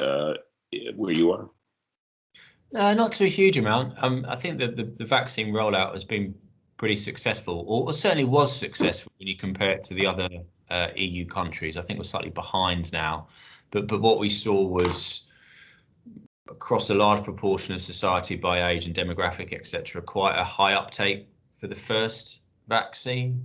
where you are? Not to a huge amount. I think that the vaccine rollout has been pretty successful, or certainly was successful when you compare it to the other EU countries. I think we're slightly behind now, but what we saw was across a large proportion of society by age and demographic, etc., quite a high uptake for the first vaccine.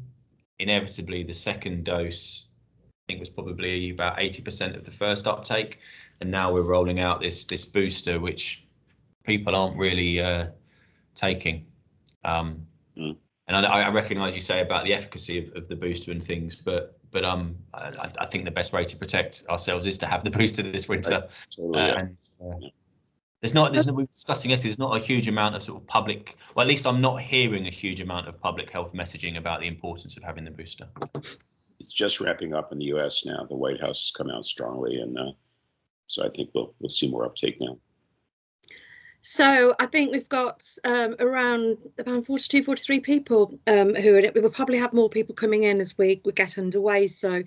Inevitably, the second dose, I think, was probably about 80% of the first uptake, and now we're rolling out this booster, which people aren't really taking. And I recognise you say about the efficacy of the booster and things, but I think the best way to protect ourselves is to have the booster this winter. Right. Totally, we're discussing yesterday, there's not a huge amount of sort of public, or at least I'm not hearing a huge amount of public health messaging about the importance of having the booster. It's just wrapping up in the U.S. now. The White House has come out strongly, and so I think we'll see more uptake now. So I think we've got around 42, 43 people who are in it. We will probably have more people coming in as we get underway. So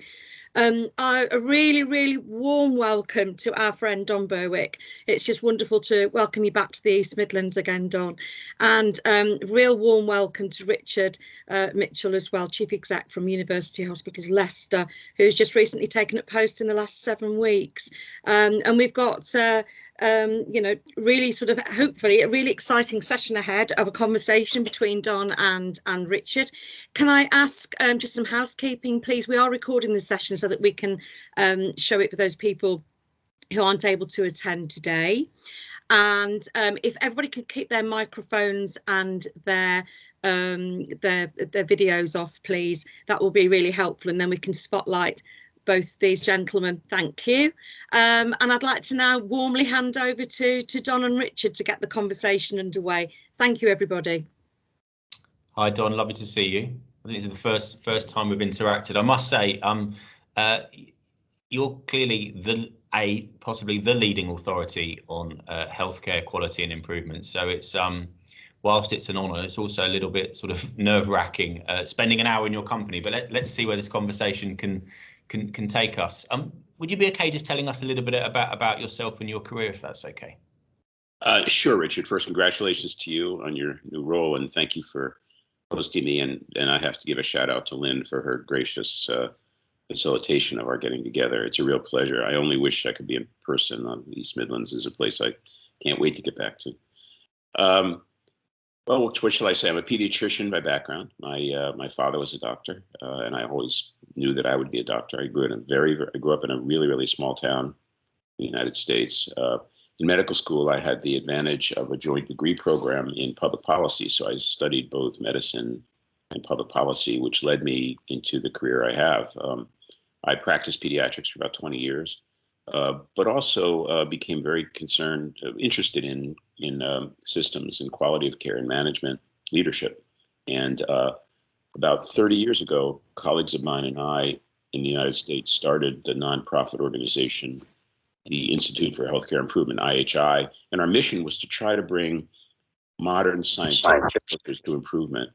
a really, really warm welcome to our friend Don Berwick. It's just wonderful to welcome you back to the East Midlands again, Don. And real warm welcome to Richard Mitchell as well, Chief Exec from University Hospitals Leicester, who's just recently taken up post in the last 7 weeks. And we've got really sort of hopefully a really exciting session ahead of a conversation between Don and Richard. Can I ask just some housekeeping, please? We are recording this session so that we can show it for those people who aren't able to attend today. And if everybody could keep their microphones and their videos off, please, that will be really helpful, and then we can spotlight both these gentlemen. Thank you. And I'd like to now warmly hand over to Don and Richard to get the conversation underway. Thank you, everybody. Hi, Don. Lovely to see you. I think this is the first time we've interacted. I must say, you're clearly possibly the leading authority on healthcare quality and improvement. So it's whilst it's an honour, it's also a little bit sort of nerve-wracking spending an hour in your company. But let's see where this conversation can take us. Would you be okay just telling us a little bit about yourself and your career, if that's okay? Sure, Richard. First, congratulations to you on your new role, and thank you for hosting me. And I have to give a shout out to Lynn for her gracious facilitation of our getting together. It's a real pleasure. I only wish I could be in person. East Midlands is a place I can't wait to get back to. Well, what shall I say? I'm a pediatrician by background. My father was a doctor, and I always knew that I would be a doctor. I grew up in a really, really small town in the United States. In medical school, I had the advantage of a joint degree program in public policy. So I studied both medicine and public policy, which led me into the career I have. I practiced pediatrics for about 20 years, but also became very interested in systems and quality of care and management leadership. And about 30 years ago, colleagues of mine and I in the United States started the nonprofit organization, the Institute for Healthcare Improvement, IHI, and our mission was to try to bring modern scientific approaches to improvement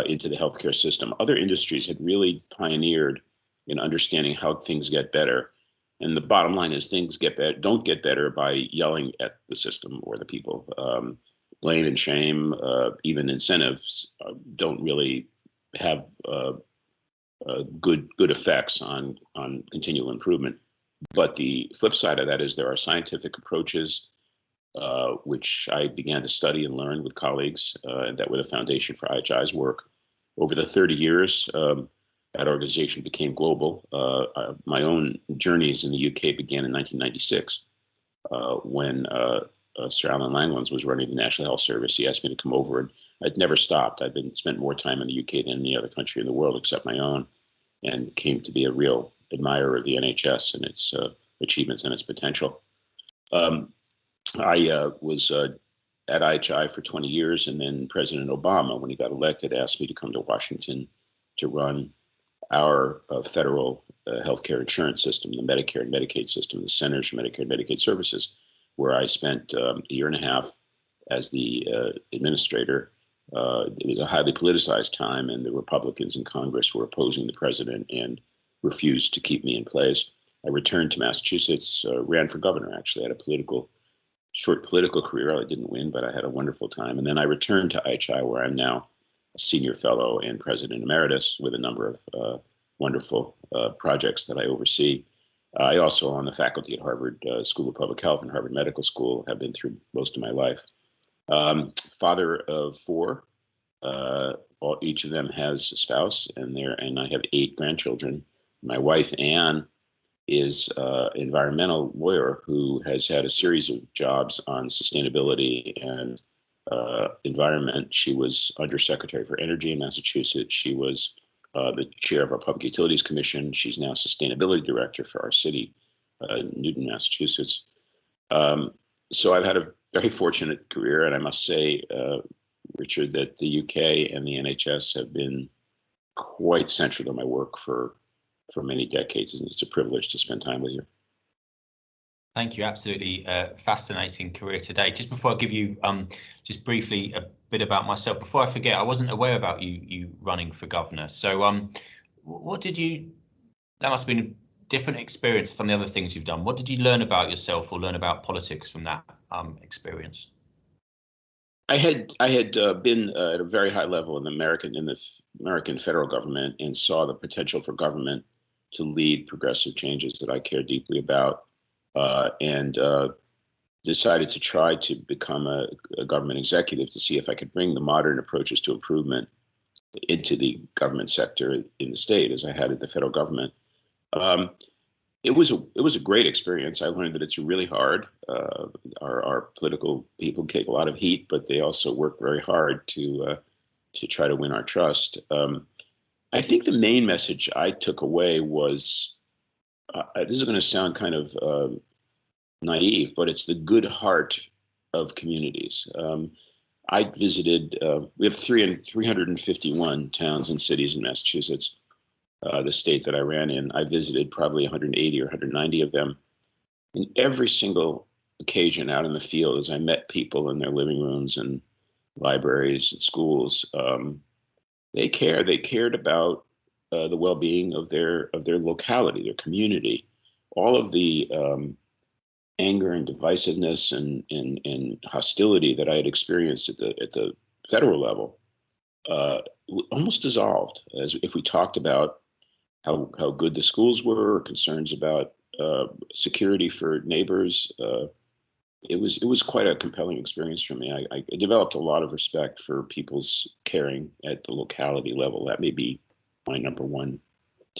into the healthcare system. Other industries had really pioneered in understanding how things get better. And the bottom line is things don't get better by yelling at the system or the people. Blame and shame, even incentives, don't really have good effects on continual improvement. But the flip side of that is there are scientific approaches which I began to study and learn with colleagues, and that were the foundation for IHI's work. Over the 30 years, that organization became global. My own journeys in the UK began in 1996 when Sir Alan Langlands was running the National Health Service. He asked me to come over, and I'd never stopped. I'd spent more time in the UK than any other country in the world except my own, and came to be a real admirer of the NHS and its achievements and its potential. I was at IHI for 20 years, and then President Obama, when he got elected, asked me to come to Washington to run our federal healthcare insurance system, the Medicare and Medicaid system, the Centers for Medicare and Medicaid Services, where I spent a year and a half as the administrator. It was a highly politicized time, and the Republicans in Congress were opposing the president and refused to keep me in place. I returned to Massachusetts, ran for governor. Actually, I had a short political career. I didn't win, but I had a wonderful time. And then I returned to IHI, where I'm now a senior fellow and president emeritus with a number of wonderful projects that I oversee. I also on the faculty at Harvard School of Public Health and Harvard Medical School, have been through most of my life. Father of four, each of them has a spouse, and I have 8 grandchildren. My wife, Anne, is an environmental lawyer who has had a series of jobs on sustainability and environment. She was Undersecretary for Energy in Massachusetts. She was the chair of our Public Utilities Commission. She's now Sustainability Director for our city, Newton, Massachusetts. So I've had a very fortunate career, and I must say, Richard, that the UK and the NHS have been quite central to my work for many decades, and it's a privilege to spend time with you. Thank you. Absolutely fascinating career today. Just before I give you just briefly a bit about myself, before I forget, I wasn't aware about you running for governor. So what did you, that must have been a different experience to some of the other things you've done. What did you learn about yourself or learn about politics from that experience? I had been at a very high level in the American federal government, and saw the potential for government to lead progressive changes that I care deeply about, and decided to try to become a government executive to see if I could bring the modern approaches to improvement into the government sector in the state, as I had at the federal government. It was a great experience. I learned that it's really hard. Our political people take a lot of heat, but they also work very hard to try to win our trust. I think the main message I took away was, this is going to sound kind of naive, but it's the good heart of communities. I visited, we have 351 towns and cities in Massachusetts, the state that I ran in. I visited probably 180 or 190 of them. In every single occasion out in the field, as I met people in their living rooms and libraries and schools, they cared about the well-being of their locality, their community. All of the anger and divisiveness and hostility that I had experienced at the federal level almost dissolved, as if we talked about how good the schools were, or concerns about security for neighbors. It was quite a compelling experience for me. I developed a lot of respect for people's caring at the locality level. That may be my number one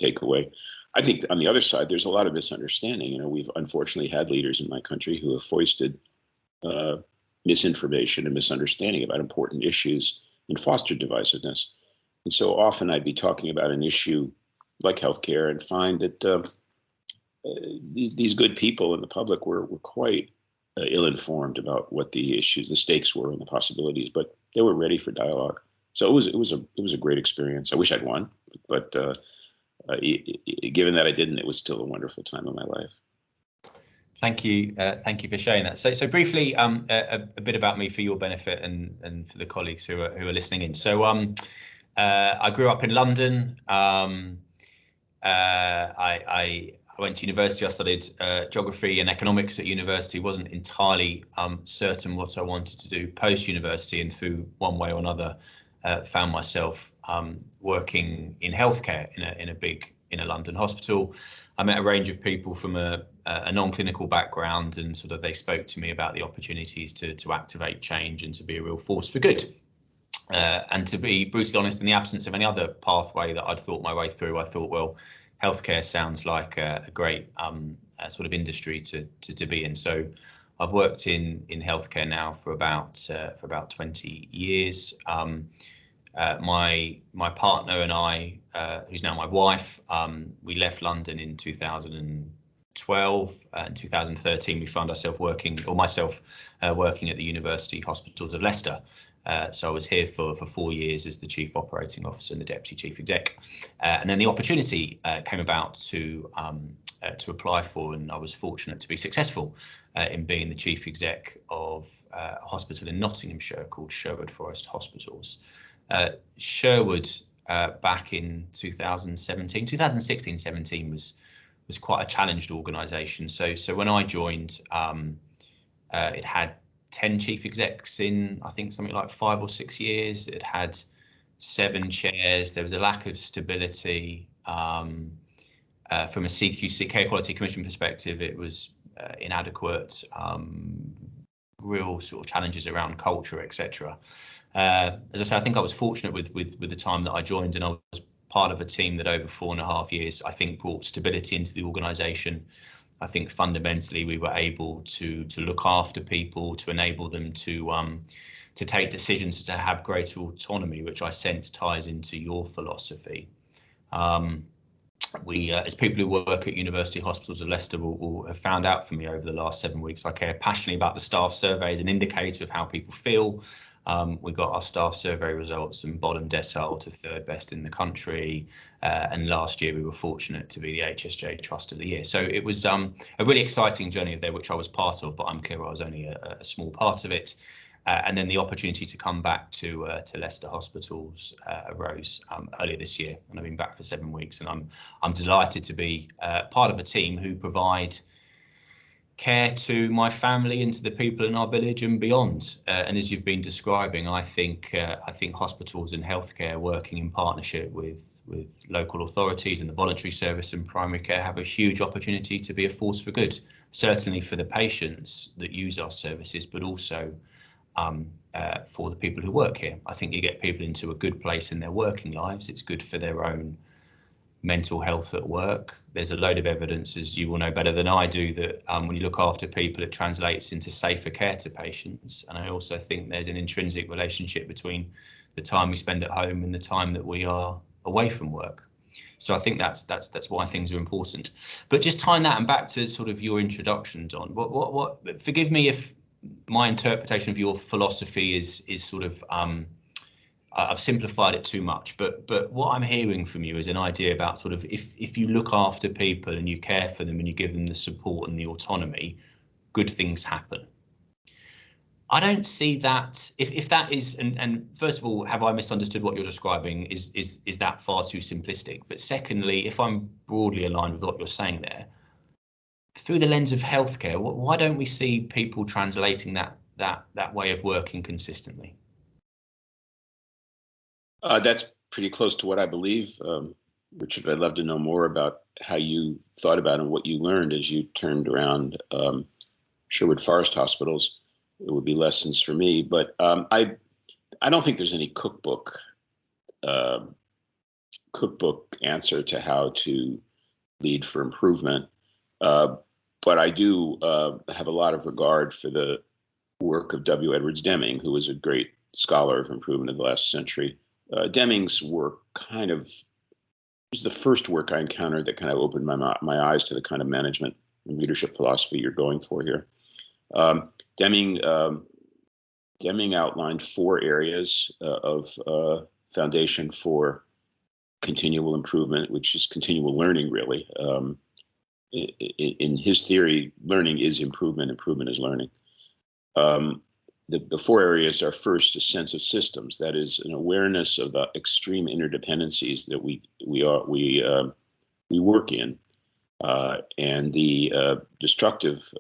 takeaway. I think on the other side, there's a lot of misunderstanding. You know, we've unfortunately had leaders in my country who have foisted misinformation and misunderstanding about important issues and fostered divisiveness. And so often I'd be talking about an issue like healthcare and find that these good people in the public were quite ill-informed about what the issues, the stakes were, and the possibilities, but they were ready for dialogue. So it was a great experience. I wish I'd won, but given that I didn't, it was still a wonderful time in my life. Thank you for sharing that. So briefly, a bit about me for your benefit and for the colleagues who are listening in. So I grew up in London. I went to university. I studied geography and economics at university. Wasn't entirely certain what I wanted to do post-university, and through one way or another found myself working in healthcare in a London hospital. I met a range of people from a non-clinical background, and sort of they spoke to me about the opportunities to activate change and to be a real force for good. And to be brutally honest, in the absence of any other pathway that I'd thought my way through, I thought, well, healthcare sounds like a great sort of industry to be in. So I've worked in healthcare now for about 20 years. My partner and I, who's now my wife, we left London in 2012. In 2013, we found ourselves working at the University Hospitals of Leicester. So I was here for 4 years as the Chief Operating Officer and the Deputy Chief Exec, and then the opportunity came about to apply for, and I was fortunate to be successful in being the Chief Exec of a hospital in Nottinghamshire called Sherwood Forest Hospitals. Sherwood back in 2016-17 was was quite a challenged organisation. So when I joined, it had 10 chief execs in, I think, something like 5 or 6 years. It had 7 chairs. There was a lack of stability. From a CQC, Care Quality Commission perspective, it was inadequate. Real sort of challenges around culture, etc. As I say, I think I was fortunate with the time that I joined, and I was part of a team that over 4.5 years, I think, brought stability into the organisation. I think fundamentally we were able to look after people, to enable them to take decisions, to have greater autonomy, which I sense ties into your philosophy. We, as people who work at University Hospitals of Leicester will have found out from me over the last 7 weeks, I care passionately about the staff survey as an indicator of how people feel. We got our staff survey results in bottom decile to 3rd best in the country. And last year we were fortunate to be the HSJ Trust of the Year. So it was a really exciting journey there, which I was part of, but I'm clear I was only a small part of it. And then the opportunity to come back to Leicester Hospitals arose earlier this year, and I've been back for 7 weeks, and I'm delighted to be part of a team who provide care to my family and to the people in our village and beyond. And as you've been describing, I think hospitals and healthcare working in partnership with local authorities and the voluntary service and primary care have a huge opportunity to be a force for good, certainly for the patients that use our services, but also for the people who work here. I think you get people into a good place in their working lives. It's good for their own mental health at work. There's a load of evidence, as you will know better than I do, that when you look after people, it translates into safer care to patients. And I also think there's an intrinsic relationship between the time we spend at home and the time that we are away from work. So I think that's why things are important. But just tying that and back to sort of your introduction, Don, what forgive me if my interpretation of your philosophy is sort of I've simplified it too much, but what I'm hearing from you is an idea about sort of if you look after people and you care for them and you give them the support and the autonomy, good things happen. I don't see that. If that is, and first of all, have I misunderstood what you're describing? Is that far too simplistic? But secondly, if I'm broadly aligned with what you're saying there, through the lens of healthcare, why don't we see people translating that way of working consistently? That's pretty close to what I believe. Richard, I'd love to know more about how you thought about and what you learned as you turned around Sherwood Forest hospitals. It would be lessons for me, but I don't think there's any cookbook answer to how to lead for improvement. But I do have a lot of regard for the work of W. Edwards Deming, who was a great scholar of improvement of the last century. Deming's work was the first work I encountered that kind of opened my eyes to the kind of management and leadership philosophy you're going for here. Deming outlined 4 areas of foundation for continual improvement, which is continual learning, really. In his theory, learning is improvement, improvement is learning. The 4 areas are: first, a sense of systems, that is, an awareness of the extreme interdependencies that we work in, and the destructive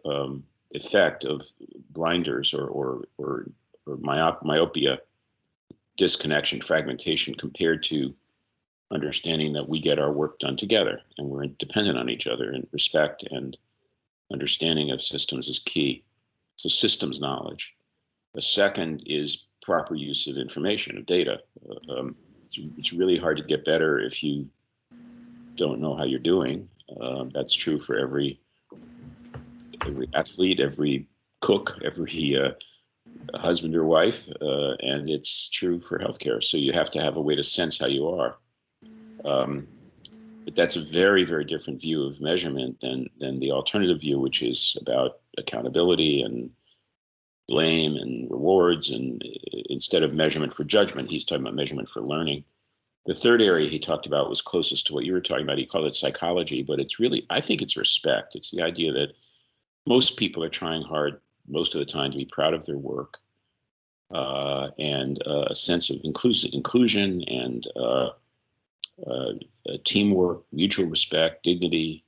effect of blinders or myopia, disconnection, fragmentation, compared to understanding that we get our work done together and we're dependent on each other, and respect and understanding of systems is key. So systems knowledge. The second is proper use of information, of data. It's really hard to get better if you don't know how you're doing. That's true for every athlete, every cook, every husband or wife, and it's true for healthcare. So you have to have a way to sense how you are. But that's a very, very different view of measurement than the alternative view, which is about accountability and blame and rewards, and instead of measurement for judgment, he's talking about measurement for learning. The third area he talked about was closest to what you were talking about. He called it psychology, but it's really, I think it's respect. It's the idea that most people are trying hard most of the time to be proud of their work, and a sense of inclusion and teamwork, mutual respect, dignity,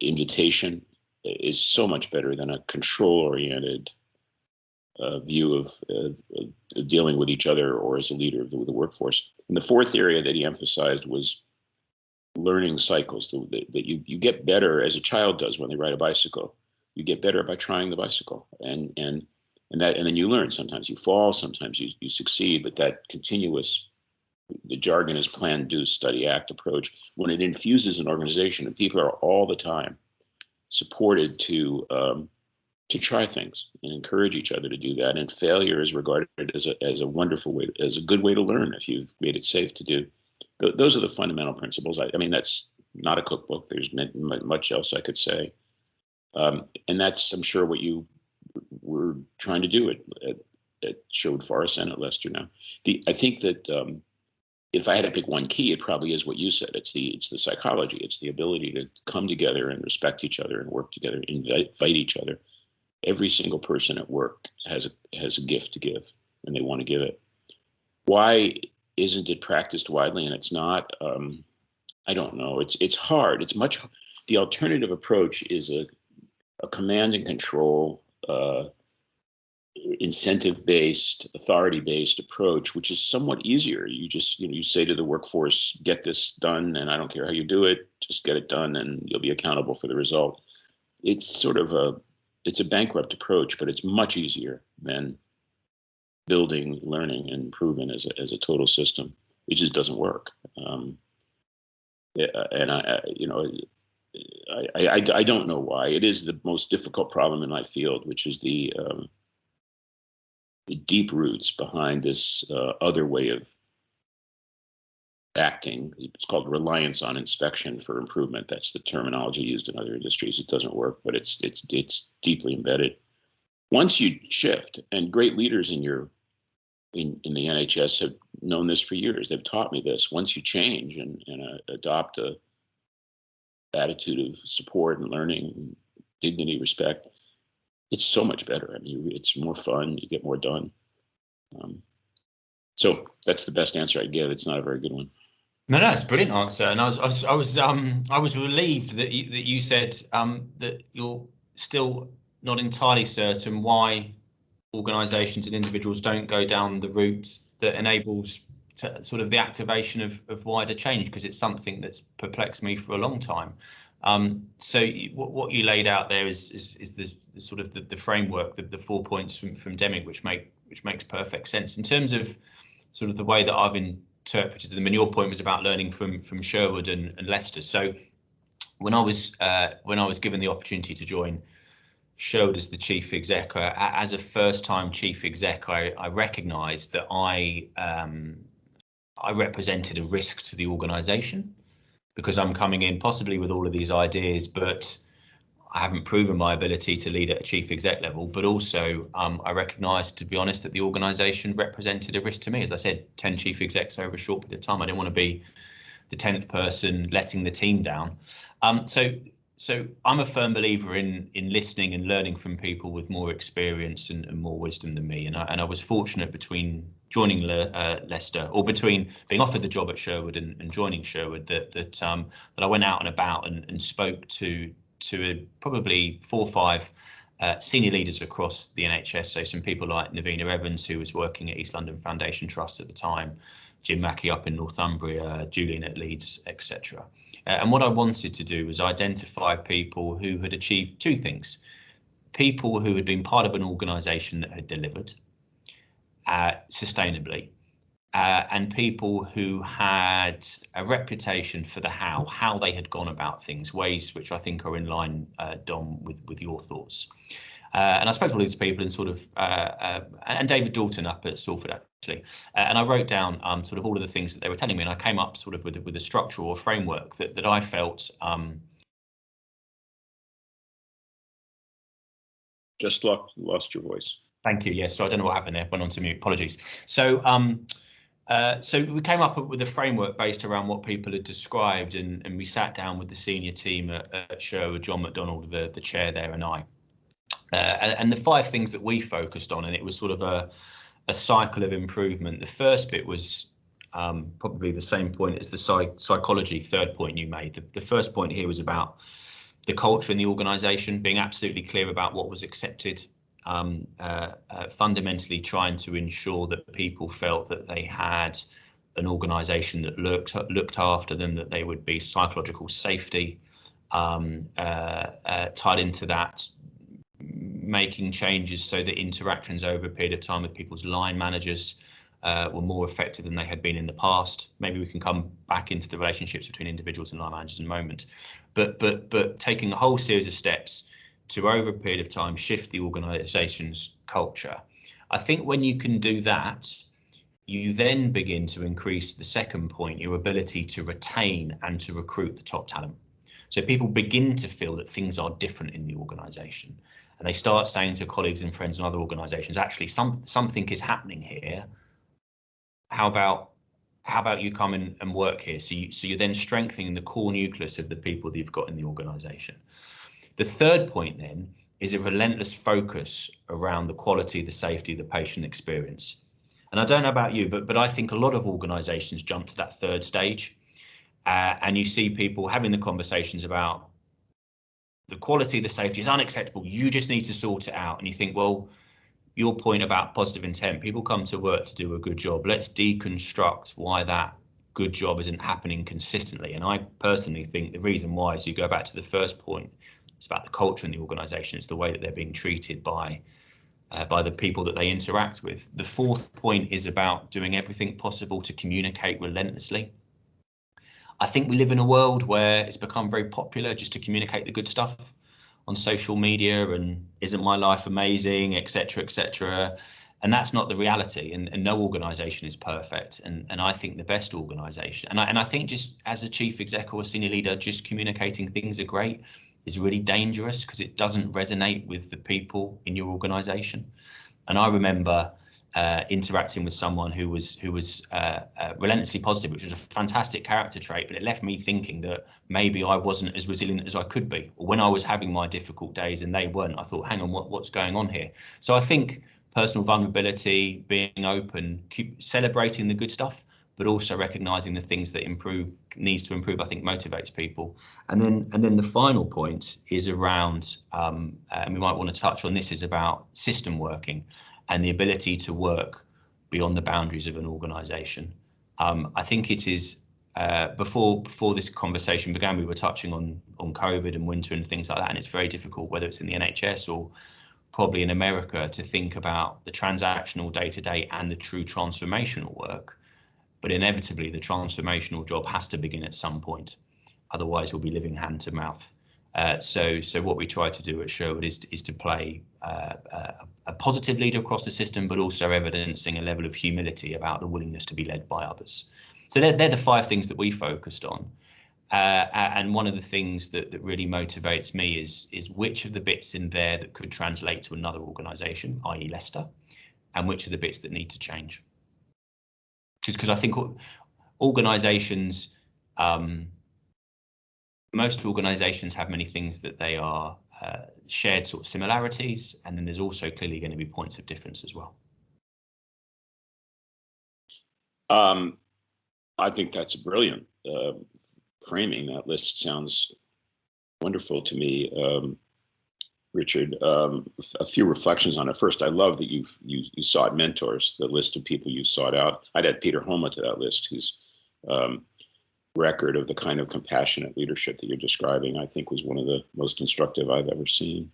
invitation is so much better than a control-oriented view of dealing with each other or as a leader of the workforce. And the fourth area that he emphasized was learning cycles, that you get better as a child does when they ride a bicycle. You get better by trying the bicycle, and then you learn. Sometimes you fall, sometimes you succeed, but that continuous, the jargon is plan, do, study, act approach, when it infuses an organization and people are all the time supported to try things and encourage each other to do that. And failure is regarded as a wonderful way, as a good way to learn if you've made it safe to do. Those are the fundamental principles. I mean, that's not a cookbook. There's much else I could say. And that's, I'm sure, what you were trying to do at Sherwood Forest and at Leicester now. I think that if I had to pick one key, it probably is what you said. It's the psychology. It's the ability to come together and respect each other and work together, invite each other. Every single person at work has a gift to give, and they want to give it. Why isn't it practiced widely? And it's not. I don't know. It's hard. It's much. The alternative approach is a command and control, incentive-based, authority-based approach, which is somewhat easier. You just, you say to the workforce, get this done, and I don't care how you do it, just get it done, and you'll be accountable for the result. It's sort of a bankrupt approach, but it's much easier than building, learning, and improvement as a total system. It just doesn't work. And I don't know why. It is the most difficult problem in my field, which is the deep roots behind this other way of acting. It's called reliance on inspection for improvement. That's the terminology used in other industries. It doesn't work, but it's deeply embedded. Once you shift, and great leaders in the NHS have known this for years. They've taught me this. Once you change and adopt a attitude of support and learning, dignity, respect, it's so much better. I mean, it's more fun. You get more done. So that's the best answer I give. It's not a very good one. No, it's a brilliant answer, and I was relieved that you said that you're still not entirely certain why organisations and individuals don't go down the route that enables sort of the activation of wider change, because it's something that's perplexed me for a long time. So what you laid out there is the sort of the framework, the 4 points from Deming, which makes perfect sense in terms of sort of the way that I've interpreted them. And your point was about learning from Sherwood and Leicester. So when I was given the opportunity to join Sherwood as the chief exec, as a first-time chief exec, I recognised that I represented a risk to the organisation, because I'm coming in possibly with all of these ideas, but I haven't proven my ability to lead at a chief exec level. But also, I recognised, to be honest, that the organisation represented a risk to me. As I said, 10 chief execs over a short period of time. I didn't want to be the 10th person letting the team down. So I'm a firm believer in listening and learning from people with more experience and more wisdom than me. And I was fortunate between joining Leicester, or between being offered the job at Sherwood and joining Sherwood, that I went out and about and spoke to probably 4 or 5 senior leaders across the NHS. So some people like Navina Evans, who was working at East London Foundation Trust at the time, Jim Mackey up in Northumbria, Julian at Leeds, etc. And what I wanted to do was identify people who had achieved 2 things: people who had been part of an organisation that had delivered sustainably, and people who had a reputation for the how they had gone about things, ways which I think are in line, Dom, with your thoughts. And I spoke to all these people and sort of, and David Dalton up at Salford, actually, and I wrote down sort of all of the things that they were telling me, and I came up sort of with a structure or a framework that I felt. Just lost your voice. Thank you. Yes, so I don't know what happened there. Went on to mute. Apologies. So so we came up with a framework based around what people had described, and we sat down with the senior team at Sherwood, John McDonald, the chair there, and I. And the 5 things that we focused on, and it was sort of a cycle of improvement. The first bit was probably the same point as the psychology third point you made. The first point here was about the culture in the organisation, being absolutely clear about what was accepted, fundamentally trying to ensure that people felt that they had an organisation that looked after them, that they would be psychological safety, tied into that, making changes so that interactions over a period of time with people's line managers were more effective than they had been in the past. Maybe we can come back into the relationships between individuals and line managers in a moment, but taking a whole series of steps to, over a period of time, shift the organisation's culture. I think when you can do that, you then begin to increase the second point, your ability to retain and to recruit the top talent. So people begin to feel that things are different in the organisation, and they start saying to colleagues and friends in other organisations, actually something is happening here. How about you come in and work here? So you're then strengthening the core nucleus of the people that you've got in the organisation. The third point then is a relentless focus around the quality, the safety, the patient experience. And I don't know about you, but I think a lot of organisations jump to that third stage, and you see people having the conversations about the quality, the safety is unacceptable. You just need to sort it out. And you think, well, your point about positive intent, people come to work to do a good job. Let's deconstruct why that good job isn't happening consistently. And I personally think the reason why is, you go back to the first point, it's about the culture in the organisation. It's the way that they're being treated by the people that they interact with. The fourth point is about doing everything possible to communicate relentlessly. I think we live in a world where it's become very popular just to communicate the good stuff on social media, and isn't my life amazing, etc., etc. And that's not the reality, and no organisation is perfect. And I think the best organisation, and I think just as a chief exec or a senior leader, just communicating things are great is really dangerous, because it doesn't resonate with the people in your organisation. And I remember interacting with someone who was relentlessly positive, which was a fantastic character trait, but it left me thinking that maybe I wasn't as resilient as I could be. Or when I was having my difficult days and they weren't, I thought, hang on, what's going on here? So I think personal vulnerability, being open, keep celebrating the good stuff, but also recognizing the things that needs to improve, I think motivates people. And then the final point is around, and we might want to touch on this, is about system working and the ability to work beyond the boundaries of an organisation. I think it is, before this conversation began, we were touching on COVID and winter and things like that, and it's very difficult, whether it's in the NHS or probably in America, to think about the transactional day-to-day and the true transformational work. But inevitably, the transformational job has to begin at some point. Otherwise, we'll be living hand to mouth. So what we try to do at Sherwood is to play a positive leader across the system, but also evidencing a level of humility about the willingness to be led by others. So they're the 5 things that we focused on. And one of the things that really motivates me is which of the bits in there that could translate to another organisation, i.e. Leicester, and which are the bits that need to change. Because I think organisations, most organisations have many things that they are shared sort of similarities, and then there's also clearly going to be points of difference as well. I think that's a brilliant framing. That list sounds wonderful to me, Richard. A few reflections on it. First, I love that you sought mentors. The list of people you sought out. I'd add Peter Homa to that list, whose record of the kind of compassionate leadership that you're describing, I think, was one of the most instructive I've ever seen.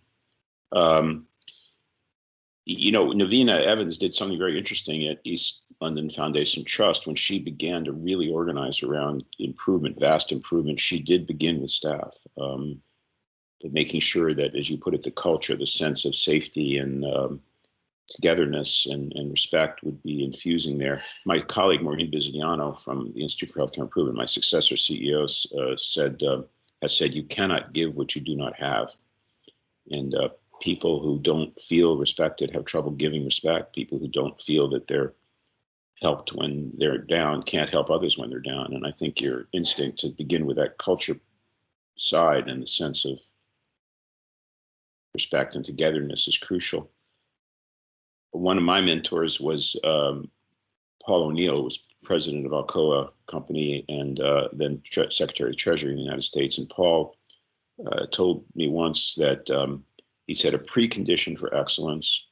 Navina Evans did something very interesting at East London Foundation Trust when she began to really organize around improvement, vast improvement. She did begin with staff, making sure that, as you put it, the culture, the sense of safety and togetherness and respect would be infusing there. My colleague Maureen Bizignano from the Institute for Healthcare Improvement, my successor CEO, has said, you cannot give what you do not have. And people who don't feel respected have trouble giving respect. People who don't feel that they're helped when they're down can't help others when they're down. And I think your instinct to begin with that culture side and the sense of respect and togetherness is crucial. One of my mentors was Paul O'Neill was president of Alcoa Company and then Secretary of Treasury in the United States. And Paul told me once that he said a precondition for excellence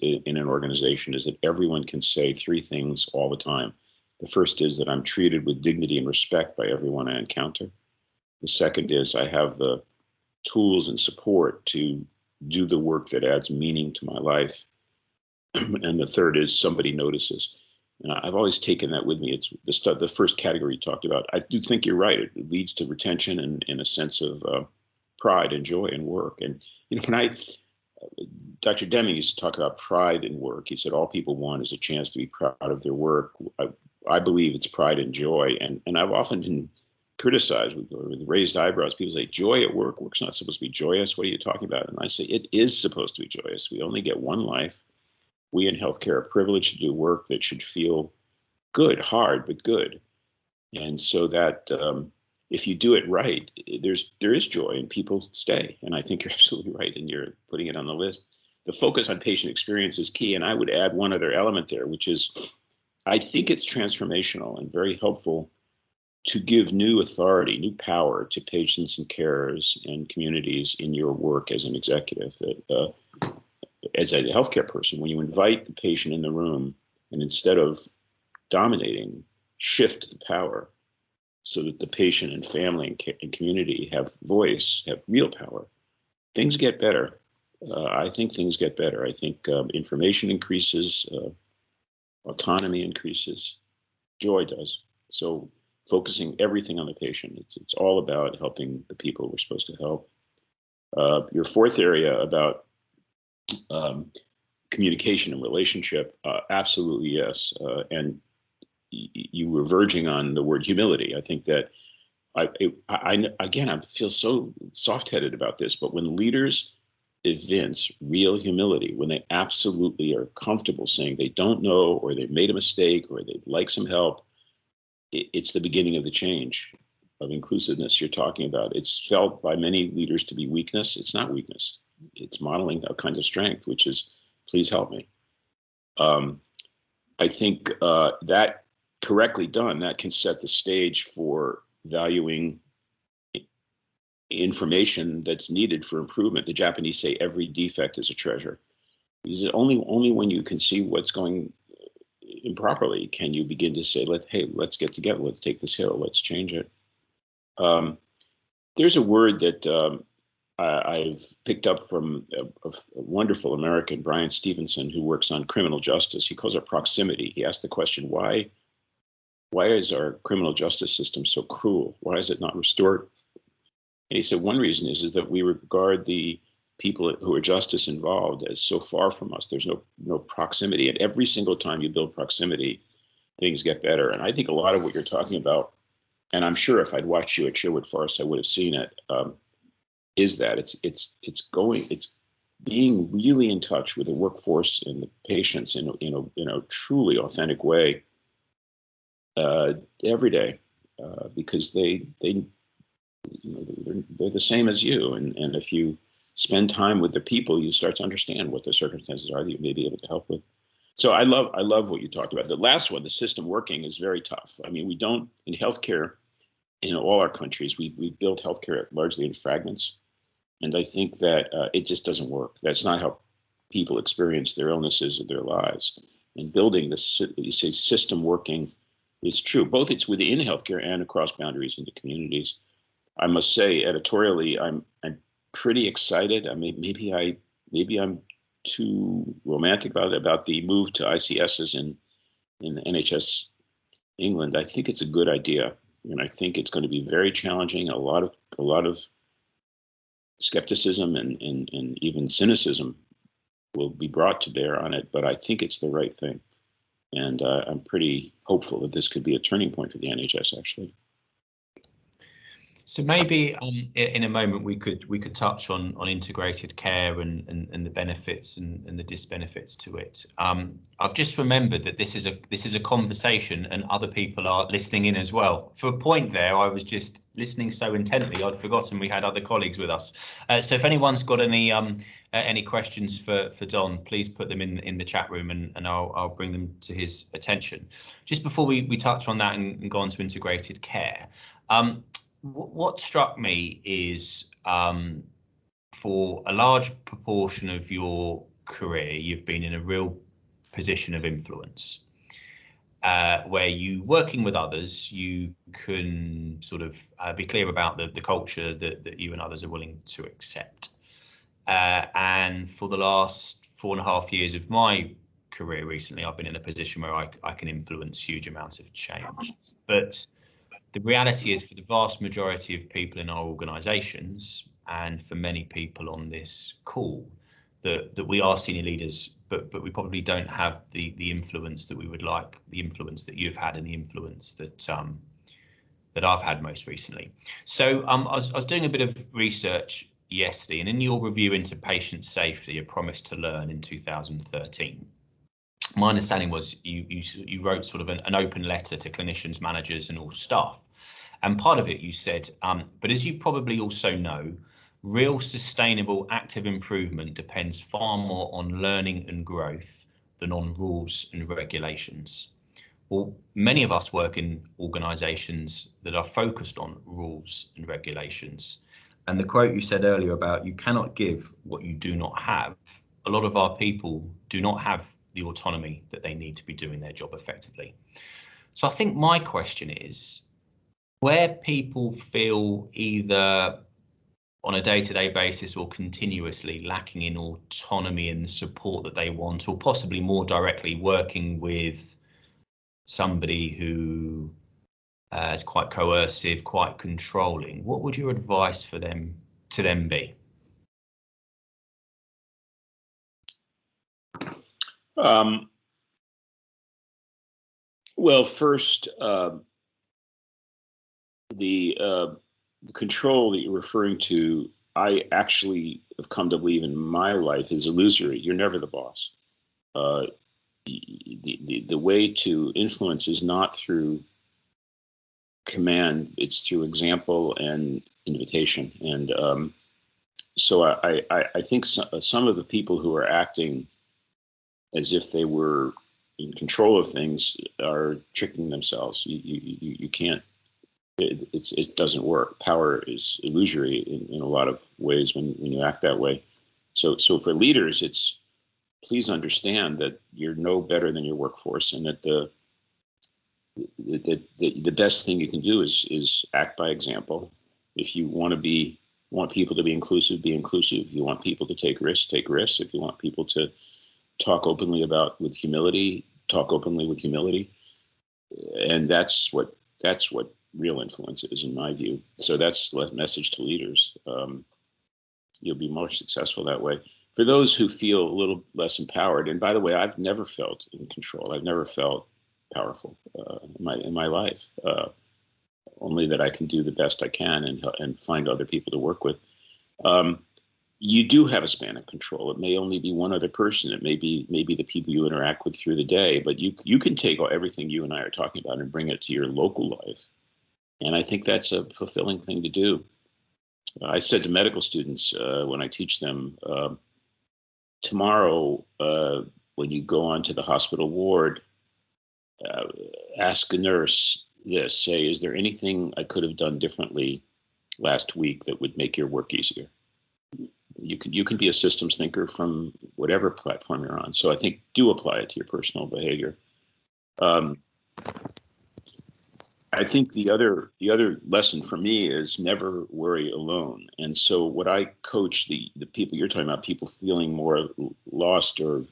in an organization is that everyone can say three things all the time. The first is that I'm treated with dignity and respect by everyone I encounter. The second is I have the tools and support to do the work that adds meaning to my life. And the third is somebody notices. And I've always taken that with me. It's the first category you talked about. I do think you're right. It leads to retention and a sense of pride and joy in work. And when Dr. Deming used to talk about pride in work. He said all people want is a chance to be proud of their work. I believe it's pride and joy. And I've often been criticized with raised eyebrows. People say, joy at work? Work's not supposed to be joyous. What are you talking about? And I say, it is supposed to be joyous. We only get one life. We in healthcare are privileged to do work that should feel good, hard, but good. And so that if you do it right, there is joy and people stay. And I think you're absolutely right. And you're putting it on the list. The focus on patient experience is key. And I would add one other element there, which is I think it's transformational and very helpful to give new authority, new power to patients and carers and communities in your work as an executive. That as a healthcare person, when you invite the patient in the room and instead of dominating, shift the power so that the patient and family and community have voice, have real power, things get better. I think things get better. I think information increases, autonomy increases, joy does. So focusing everything on the patient, it's all about helping the people we're supposed to help. Your fourth area about communication and relationship, absolutely yes. And you were verging on the word humility. I think that I feel so soft-headed about this, but when leaders evince real humility, when they absolutely are comfortable saying they don't know, or they made a mistake, or they'd like some help, it's the beginning of the change of inclusiveness you're talking about. It's felt by many leaders to be weakness. It's not weakness. It's modeling a kind of strength, which is, please help me. I think that correctly done, that can set the stage for valuing information that's needed for improvement. The Japanese say every defect is a treasure. Because only when you can see what's going improperly can you begin to say, let's get together, let's take this hill, let's change it. There's a word that I've picked up from a wonderful American, Brian Stevenson, who works on criminal justice. He calls it proximity. He asked the question, why is our criminal justice system so cruel? Why is it not restored? And he said one reason is that we regard the people who are justice involved as so far from us. There's no proximity. And every single time you build proximity, things get better. And I think a lot of what you're talking about, and I'm sure if I'd watched you at Sherwood Forest, I would have seen it, is that it's being really in touch with the workforce and the patients in a truly authentic way every day, because they're the same as you, and if you spend time with the people, you start to understand what the circumstances are that you may be able to help with. So I love what you talked about. The last one, the system working, is very tough. I mean, we don't, in healthcare, in all our countries, we built healthcare largely in fragments. And I think that it just doesn't work. That's not how people experience their illnesses or their lives. And building this, you say, system working is true. Both it's within healthcare and across boundaries into communities. I must say, editorially, I'm pretty excited. I mean, maybe I'm too romantic about the move to ICSs in the NHS England. I think it's a good idea, and I think it's going to be very challenging. A lot of skepticism and even cynicism will be brought to bear on it, but I think it's the right thing. And I'm pretty hopeful that this could be a turning point for the NHS, actually. So maybe in a moment we could touch on integrated care and the benefits and the disbenefits to it. I've just remembered that this is a conversation and other people are listening in as well. For a point there, I was just listening so intently I'd forgotten we had other colleagues with us. So if anyone's got any questions for Don, please put them in the chat room and I'll bring them to his attention. Just before we touch on that and go on to integrated care. What struck me is for a large proportion of your career, you've been in a real position of influence where you working with others, you can sort of be clear about the culture that you and others are willing to accept. And for the last 4.5 years of my career recently, I've been in a position where I can influence huge amounts of change. But the reality is for the vast majority of people in our organisations and for many people on this call that we are senior leaders, but we probably don't have the influence that we would like, the influence that you've had and the influence that I've had most recently. So I was doing a bit of research yesterday, and in your review into patient safety, A Promise to Learn in 2013, my understanding was you wrote sort of an open letter to clinicians, managers and all staff. And part of it you said, but as you probably also know, real sustainable active improvement depends far more on learning and growth than on rules and regulations. Well, many of us work in organisations that are focused on rules and regulations. And the quote you said earlier about you cannot give what you do not have, a lot of our people do not have the autonomy that they need to be doing their job effectively. So I think my question is, where people feel either on a day-to-day basis or continuously lacking in autonomy and the support that they want, or possibly more directly working with somebody who is quite coercive, quite controlling, what would your advice for them be? Well, first, the control that you're referring to, I actually have come to believe in my life is illusory. You're never the boss. The way to influence is not through command, it's through example and invitation. And so I think some of the people who are acting as if they were in control of things are tricking themselves. You can't, it doesn't work. Power is illusory in a lot of ways when you act that way. So for leaders, it's please understand that you're no better than your workforce, and that the best thing you can do is act by example. If you want people to be inclusive, be inclusive. If you want people to take risks, take risks. If you want people to talk openly with humility, talk openly with humility. And that's what real influence is, in my view. So that's the message to leaders. You'll be more successful that way. For those who feel a little less empowered, and by the way, I've never felt in control. I've never felt powerful in my life. Only that I can do the best I can and find other people to work with. You do have a span of control. It may only be one other person. It may be the people you interact with through the day. But you can take everything you and I are talking about and bring it to your local life. And I think that's a fulfilling thing to do. I said to medical students when I teach them, tomorrow when you go onto the hospital ward, ask a nurse this. Say, is there anything I could have done differently last week that would make your work easier? You can be a systems thinker from whatever platform you're on. So I think do apply it to your personal behavior. I think the other lesson for me is never worry alone. And so what I coach the people you're talking about, people feeling more lost or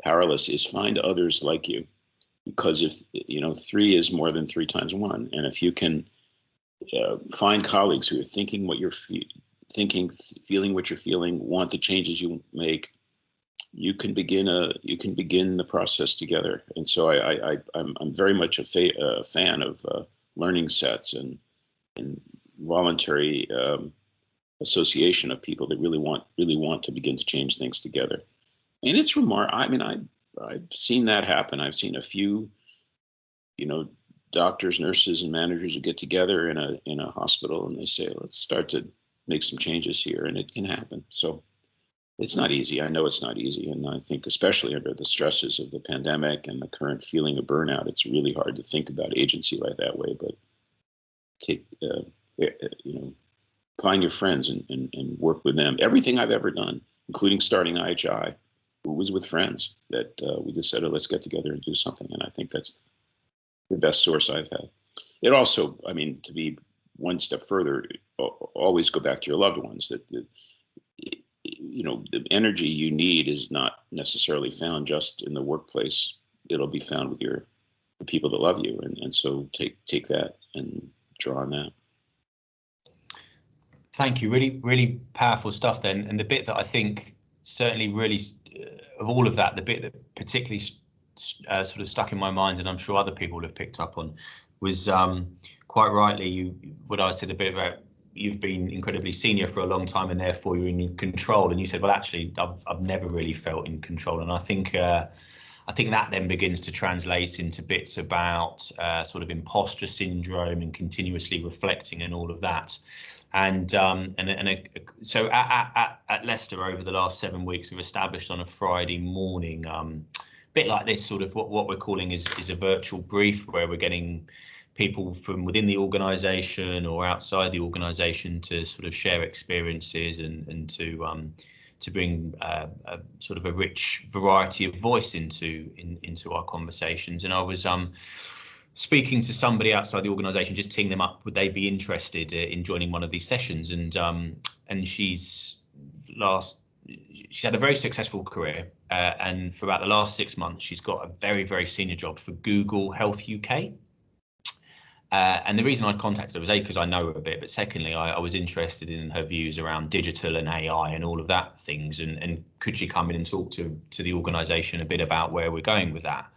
powerless, is find others like you. Because if 3 is more than 3 times 1, and if you can find colleagues who are thinking what you're feeling what you're feeling, want the changes you make, you can begin the process together. And so I'm very much a fan of learning sets and voluntary association of people that really want to begin to change things together. And it's remarkable. I mean, I've seen that happen. I've seen a few, doctors, nurses, and managers who get together in a hospital and they say, let's start to make some changes here, and it can happen. So it's not easy. I know it's not easy, and I think especially under the stresses of the pandemic and the current feeling of burnout, it's really hard to think about agency like that way. But find your friends and work with them. Everything I've ever done, including starting IHI, was with friends that we just said, oh, let's get together and do something. And I think that's the best source I've had. It also, I mean, to be one step further, always go back to your loved ones. That the energy you need is not necessarily found just in the workplace. It'll be found with the people that love you. And so take that and draw on that. Thank you. Really, really powerful stuff then. And the bit that I think certainly really, of all of that, the bit that particularly sort of stuck in my mind, and I'm sure other people have picked up on, was quite rightly what I said a bit about you've been incredibly senior for a long time and therefore you're in control. And you said, well, actually, I've never really felt in control. And I think that then begins to translate into bits about sort of imposter syndrome and continuously reflecting and all of that. So at Leicester over the last 7 weeks, we've established on a Friday morning, bit like this, sort of what we're calling is a virtual brief, where we're getting people from within the organisation or outside the organisation to sort of share experiences and to bring a sort of a rich variety of voice into our conversations. And I was speaking to somebody outside the organisation, just teeing them up, would they be interested in joining one of these sessions? And she's had a very successful career, and for about the last 6 months, she's got a very, very senior job for Google Health UK. And the reason I contacted her was A, because I know her a bit, but secondly, I was interested in her views around digital and AI and all of that things, and could she come in and talk to the organisation a bit about where we're going with that?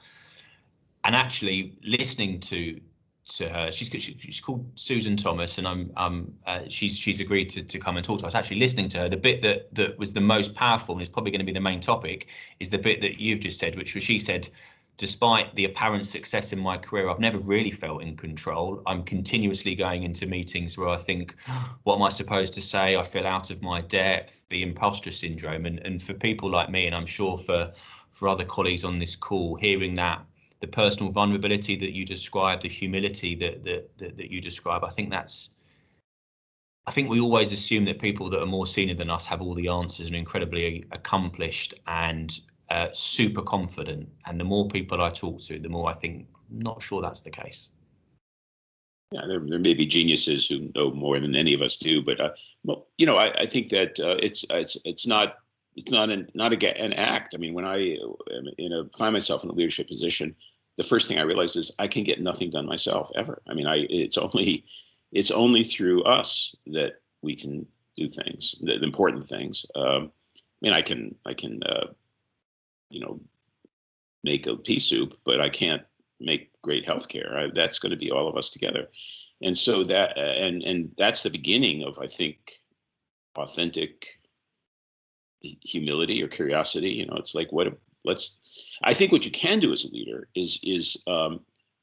And actually listening to her, she's called Susan Thomas, and she's agreed to come and talk to us. Actually listening to her, the bit that was the most powerful and is probably going to be the main topic is the bit that you've just said, which was, she said, despite the apparent success in my career, I've never really felt in control. I'm continuously going into meetings where I think, what am I supposed to say? I feel out of my depth, the imposter syndrome. And for people like me, and I'm sure for other colleagues on this call, hearing that, the personal vulnerability that you describe, the humility that you describe, I think we always assume that people that are more senior than us have all the answers and incredibly accomplished and super confident. And the more people I talk to, the more I think, not sure that's the case. Yeah, there may be geniuses who know more than any of us do, but I think that it's not an act. I mean, when I find myself in a leadership position, the first thing I realize is I can get nothing done myself ever. I mean, it's only through us that we can do things, the important things. I mean, I can make a pea soup, but I can't make great healthcare. That's going to be all of us together. And so that, and that's the beginning of, I think, authentic humility or curiosity. It's like, I think what you can do as a leader is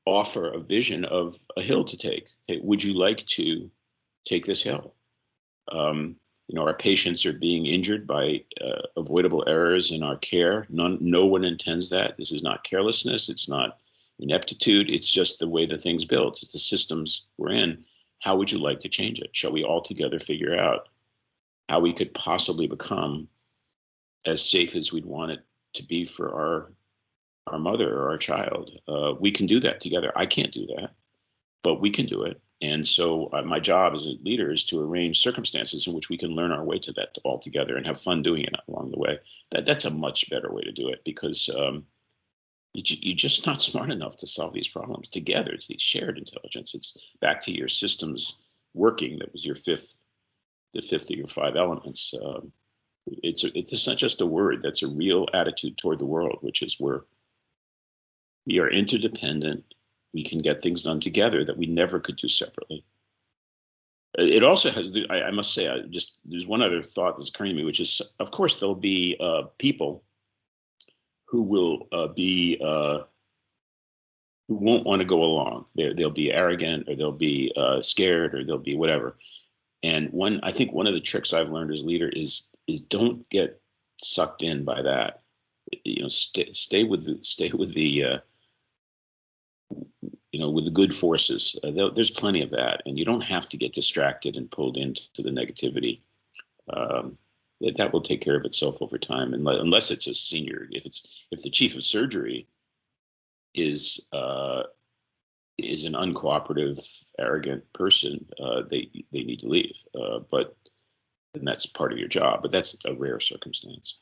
offer a vision of a hill to take. Hey, would you like to take this hill? Our patients are being injured by avoidable errors in our care. No one intends that. This is not carelessness. It's not ineptitude. It's just the way the thing's built. It's the systems we're in. How would you like to change it? Shall we all together figure out how we could possibly become as safe as we'd want it to be for our mother or our child? We can do that together. I can't do that, but we can do it. And so my job as a leader is to arrange circumstances in which we can learn our way to that all together and have fun doing it along the way. That's a much better way to do it, because you're just not smart enough to solve these problems together. It's the shared intelligence. It's back to your systems working. That was the fifth of your 5 elements. It's not just a word. That's a real attitude toward the world, which is we are interdependent. We can get things done together that we never could do separately. It also has, I must say, there's one other thought that's occurring to me, which is, of course, there'll be people who will who won't want to go along. They'll be arrogant, or they'll be scared, or they'll be whatever. And I think one of the tricks I've learned as leader is don't get sucked in by that. You know, stay with the with the good forces. There's plenty of that, and you don't have to get distracted and pulled into the negativity. That will take care of itself over time, unless it's a senior. If the chief of surgery is an uncooperative, arrogant person, they need to leave. And that's part of your job, but that's a rare circumstance.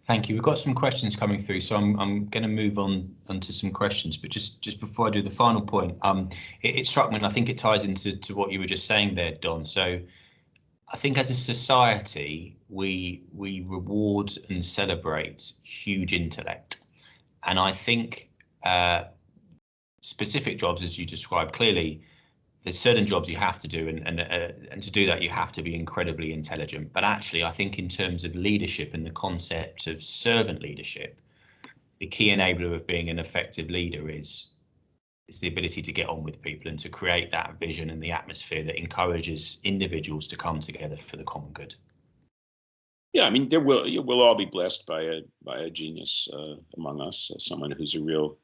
Thank you. We've got some questions coming through, so I'm going to move on to some questions. But just before I do the final point, it struck me, and I think it ties into what you were just saying there, Don. So I think as a society, we reward and celebrate huge intellect, and I think specific jobs, as you described, clearly there's certain jobs you have to do, and to do that you have to be incredibly intelligent. But actually, I think in terms of leadership and the concept of servant leadership, the key enabler of being an effective leader is the ability to get on with people and to create that vision and the atmosphere that encourages individuals to come together for the common good. Yeah, I mean, we'll all be blessed by a genius among us, someone who's a real,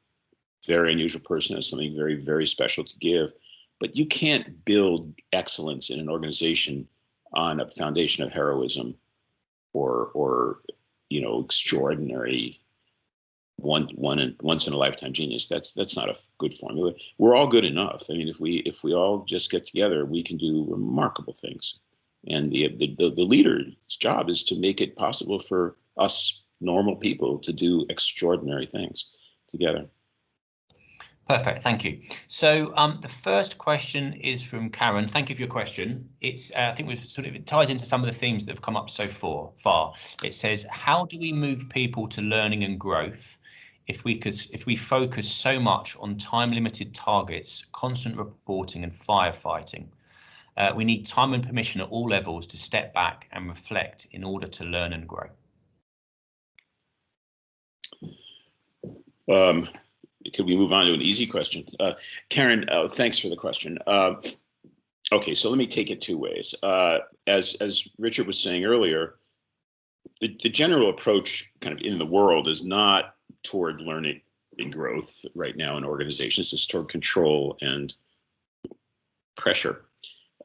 very unusual person, has something very, very special to give. But you can't build excellence in an organization on a foundation of heroism or extraordinary once in a lifetime genius. That's not a good formula. We're all good enough. I mean, if we all just get together, we can do remarkable things. And the leader's job is to make it possible for us normal people to do extraordinary things together. Perfect, thank you. So the first question is from Karen. Thank you for your question. It's I think it ties into some of the themes that have come up so far. It says, how do we move people to learning and growth if we focus so much on time-limited targets, constant reporting and firefighting? We need time and permission at all levels to step back and reflect in order to learn and grow. Could we move on to an easy question? Karen, thanks for the question. Okay, so let me take it two ways. As Richard was saying earlier, the general approach kind of in the world is not toward learning and growth right now in organizations. It's toward control and pressure.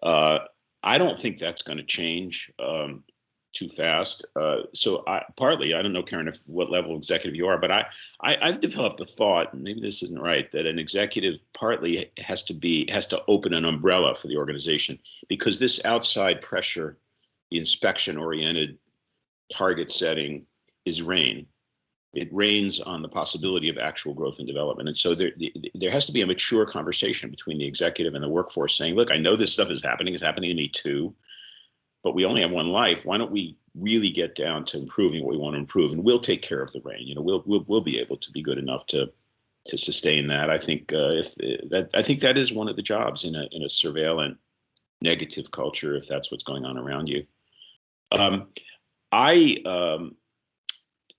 I don't think that's going to change too fast. So partly, I don't know, Karen, what level of executive you are, but I've developed the thought, and maybe this isn't right, that an executive partly has to open an umbrella for the organization, because this outside pressure, the inspection-oriented target setting is rain. It rains on the possibility of actual growth and development. And so there has to be a mature conversation between the executive and the workforce saying, look, I know this stuff is happening. It's happening to me too, but we only have one life. Why don't we really get down to improving what we want to improve? And we'll take care of the rain. We'll be able to be good enough to sustain that. I think I think that is one of the jobs in a surveillant negative culture, if that's what's going on around you.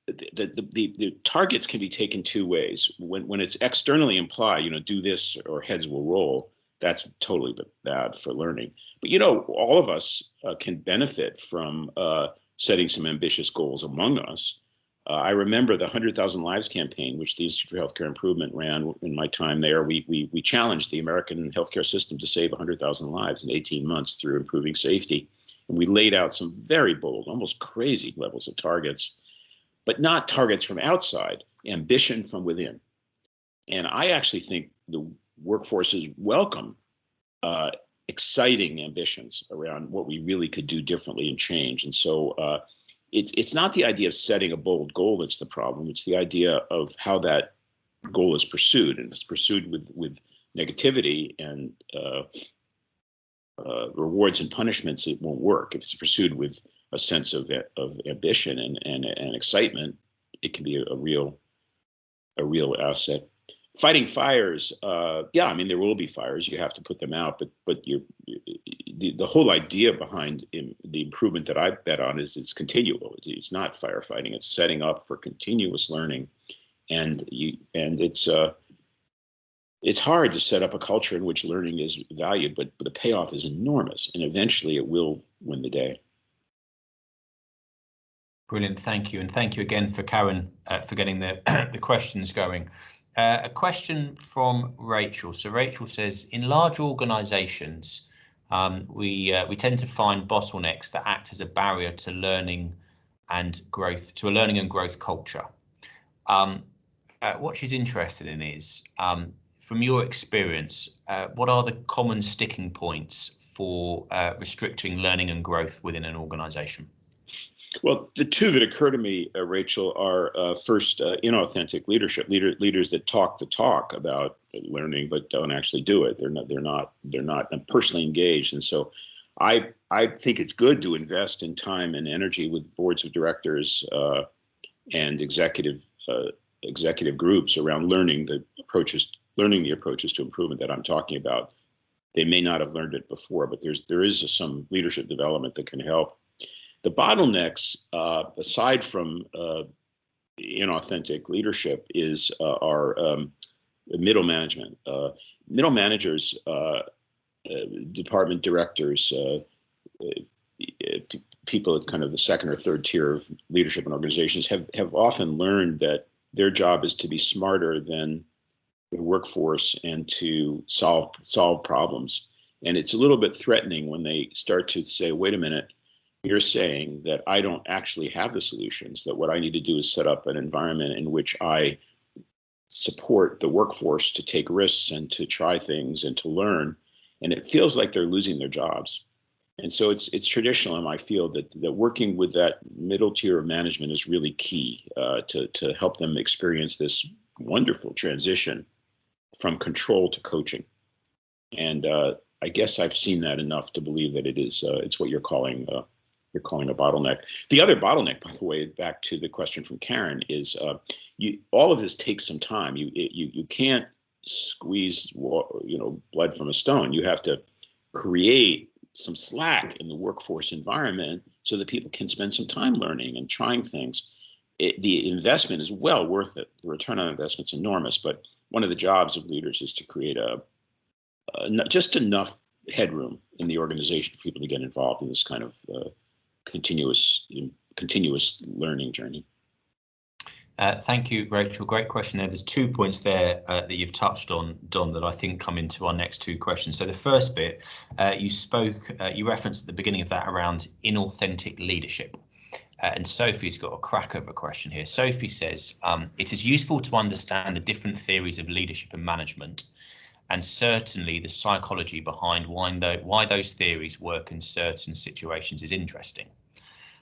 The targets can be taken two ways. When it's externally implied, do this or heads will roll, that's totally bad for learning. But all of us can benefit from setting some ambitious goals among us. I remember the 100,000 Lives campaign, which the Institute for Healthcare Improvement ran in my time there. We challenged the American healthcare system to save 100,000 lives in 18 months through improving safety. And we laid out some very bold, almost crazy levels of targets, but not targets from outside, ambition from within. And I actually think the workforces welcome exciting ambitions around what we really could do differently and change. And so it's not the idea of setting a bold goal that's the problem. It's the idea of how that goal is pursued. And if it's pursued with negativity and rewards and punishments, it won't work. If it's pursued with a sense of ambition and excitement, it can be a real asset. Fighting fires, yeah, I mean, there will be fires. You have to put them out, but the whole idea behind the improvement that I bet on is it's continual. It's not firefighting. It's setting up for continuous learning, and it's hard to set up a culture in which learning is valued, but the payoff is enormous, and eventually it will win the day. Brilliant, thank you, and thank you again for Karen for getting the the questions going. A question from Rachel. So Rachel says, in large organisations, we tend to find bottlenecks that act as a barrier to learning and growth, to a learning and growth culture. What she's interested in is, from your experience, what are the common sticking points for restricting learning and growth within an organisation? Well, the two that occur to me, Rachel, are first, inauthentic leadership. Leaders that talk the talk about learning but don't actually do it. They're not personally engaged, and so I think it's good to invest in time and energy with boards of directors and executive groups around learning the approaches to improvement that I'm talking about. They may not have learned it before, but there is some leadership development that can help. The bottlenecks, aside from inauthentic leadership, is our middle management. Middle managers, department directors, people at kind of the second or third tier of leadership in organizations have often learned that their job is to be smarter than the workforce and to solve problems. And it's a little bit threatening when they start to say, wait a minute, you're saying that I don't actually have the solutions, that what I need to do is set up an environment in which I support the workforce to take risks and to try things and to learn. And it feels like they're losing their jobs. And so it's traditional in my field that working with that middle tier of management is really key to help them experience this wonderful transition from control to coaching. And I guess I've seen that enough to believe that it's what you're calling a bottleneck. The other bottleneck, by the way, back to the question from Karen, is all of this takes some time. You can't squeeze blood from a stone. You have to create some slack in the workforce environment so that people can spend some time learning and trying things. The investment is well worth it. The return on investment is enormous, but one of the jobs of leaders is to create just enough headroom in the organization for people to get involved in this kind of continuous learning journey. Thank you, Rachel. Great question there. There's 2 points there that you've touched on, Don, that I think come into our next two questions. So the first bit, you referenced at the beginning of that around inauthentic leadership. And Sophie's got a cracker of a question here. Sophie says, it is useful to understand the different theories of leadership and management, and certainly the psychology behind why those theories work in certain situations is interesting.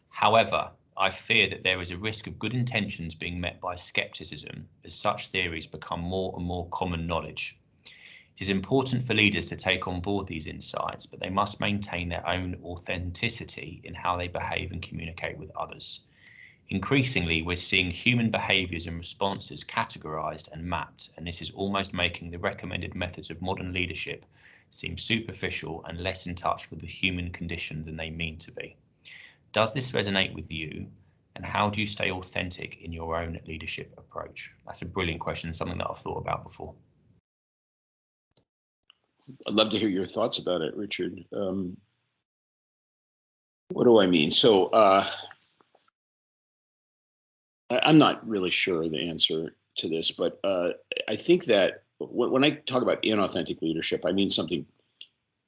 However, I fear that there is a risk of good intentions being met by skepticism as such theories become more and more common knowledge. It is important for leaders to take on board these insights, but they must maintain their own authenticity in how they behave and communicate with others. Increasingly, we're seeing human behaviours and responses categorised and mapped, and this is almost making the recommended methods of modern leadership seem superficial and less in touch with the human condition than they mean to be. Does this resonate with you, and how do you stay authentic in your own leadership approach? That's a brilliant question, something that I've thought about before. I'd love to hear your thoughts about it, Richard. What do I mean? So I'm not really sure the answer to this, but I think that when I talk about inauthentic leadership, I mean something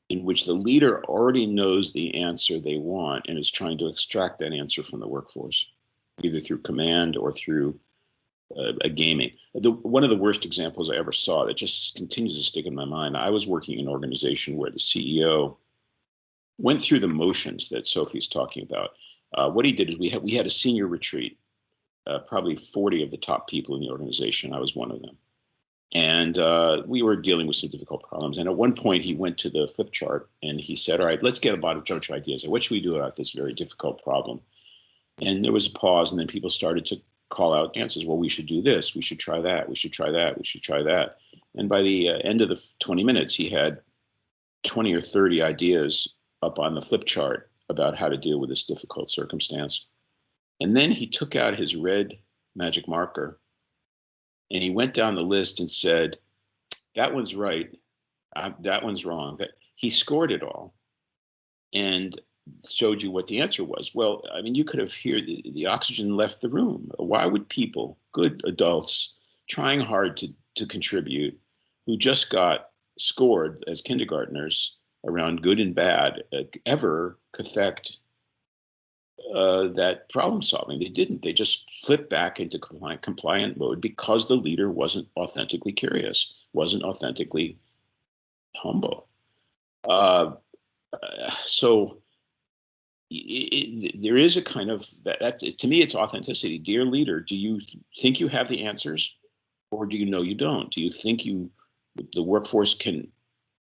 in which the leader already knows the answer they want and is trying to extract that answer from the workforce, either through command or through a gaming. One of the worst examples I ever saw that just continues to stick in my mind, I was working in an organization where the CEO went through the motions that Sophie's talking about. What he did is we had a senior retreat, probably 40 of the top people in the organization. I was one of them. And we were dealing with some difficult problems. And at one point, he went to the flip chart and he said, all right, let's get a bunch of ideas. What should we do about this very difficult problem? And there was a pause, and then people started to call out answers. Well, we should do this. We should try that. We should try that. We should try that. And by the end of the 20 minutes, he had 20 or 30 ideas up on the flip chart about how to deal with this difficult circumstance. And then he took out his red magic marker and he went down the list and said, that one's right. That one's wrong. He scored it all and showed you what the answer was. Well, I mean, you could have heard the oxygen left the room. Why would people, good adults, trying hard to contribute, who just got scored as kindergartners around good and bad, ever affect that problem solving? They didn't. They just flipped back into compliant mode because the leader wasn't authentically curious, wasn't authentically humble. So there is a kind of that to me, it's authenticity. Dear leader, do you think you have the answers, or do you know you don't? Do you think the workforce can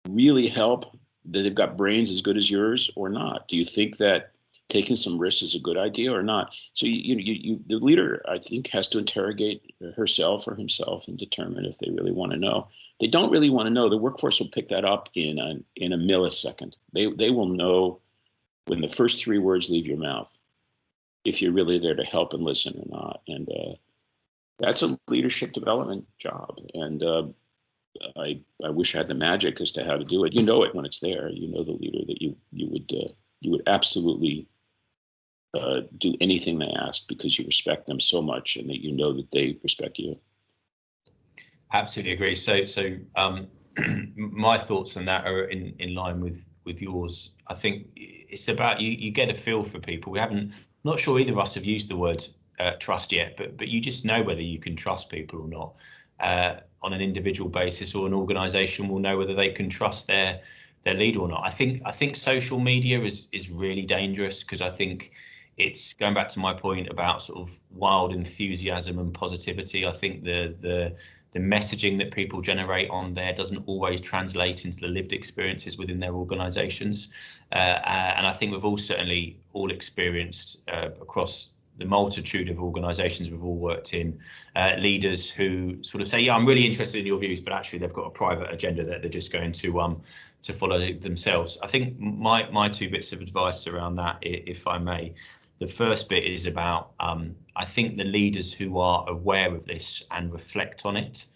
really help, that they've got brains as good as yours, or not? Do you think that taking some risks is a good idea or not? So the leader, I think, has to interrogate herself or himself and determine if they really want to know. If they don't really want to know, the workforce will pick that up in a millisecond. They will know when the first 3 words leave your mouth if you're really there to help and listen or not. And that's a leadership development job. And I wish I had the magic as to how to do it. You know it when it's there. You know the leader that you would absolutely do anything they ask because you respect them so much, and that you know that they respect you. Absolutely agree. So my thoughts on that are in line with yours. I think it's about you get a feel for people. Not sure either of us have used the word trust yet, but you just know whether you can trust people or not on an individual basis, or an organisation will know whether they can trust their leader or not. I think social media is really dangerous, because I think it's going back to my point about sort of wild enthusiasm and positivity. I think the messaging that people generate on there doesn't always translate into the lived experiences within their organisations. And I think we've all certainly experienced across the multitude of organisations we've all worked in, leaders who sort of say, yeah, I'm really interested in your views, but actually they've got a private agenda that they're just going to follow themselves. I think my 2 bits of advice around that, if I may. The first bit is about, I think the leaders who are aware of this and reflect on it